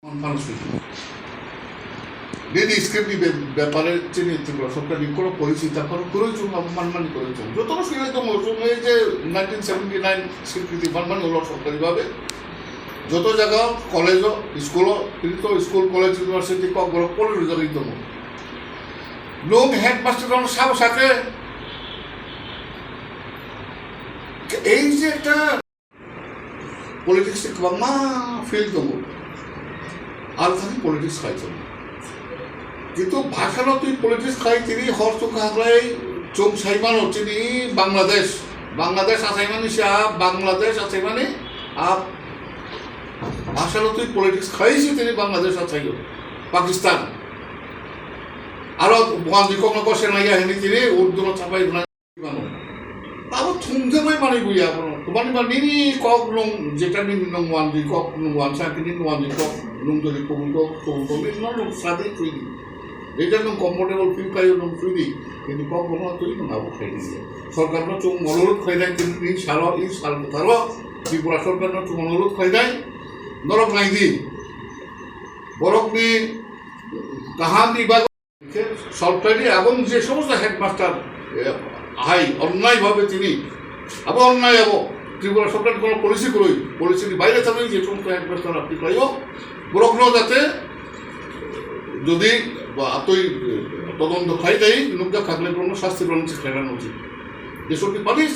Jadi skrip di ব্যাপারে চিনি ত্রিপুরা সরকার কোনো পরিচিতা করেছেন মানমানি করেছেন যত শুনে তো মৌসুমে যে 1979 স্বীকৃতি মানমানি হলো সরকারিভাবে যত জায়গা কলেজ স্কুল কলেজ ইউনিভার্সিটি কক বড় পরিচালিত লোক হেডমাস্টার সব সাথে এই যে একটা পলিটিক্স বাংলা ফিল দম আর থাকি পলিটিক্স খাইছেন কিন্তু ভাষানো তুই পলিটিক্স খাই তিনি হর চোখ হাগলাই চোখ সাইমান হচ্ছে নি বাংলাদেশ আসাইমানি সাহ বাংলাদেশ আসাইমানি আপ ভাষানো তুই পলিটিক্স খাইছি তিনি বাংলাদেশ আসাই পাকিস্তান আরো ওয়ানজি কখনো কষে নাই হেনি তিনি উর্দু চাপাই মানো তারপর থুমতে মই মানি বুঝি আপনার তোমার বা নিনি কক নং যেটা নিনি নং ওয়ানজি কক নং ওয়ান সাকিনি ওয়ানজি কক নং যদি কবুল কক নং সাদে তুই এটা নং কমফোর্টেবল ফিল পাই নং তুই কিন্তু কক বনো তুই না খাই দিয়ে সরকার চোখ অনুরোধ খাই দেয় কিন্তু সাল কোথাও ত্রিপুরা সরকার চোখ অনুরোধ খাই দেয় নরক নাই দি বরফ নি কাহান বিভাগ সরকারি এবং যে সমস্ত হেডমাস্টার হাই অন্যায়ভাবে তিনি আবার অন্যায় যাব ত্রিপুরা সরকার কোনো পলিসির বাইরে থাকে যে সমস্ত হেডমাস্টার আপনি পাইও বরফ যাতে যদি তুই তদন্ত খাই দেয় লোকটা থাকলে কোনো শাস্তি গ্রহণ ফেরানো উচিত যেসব পারিস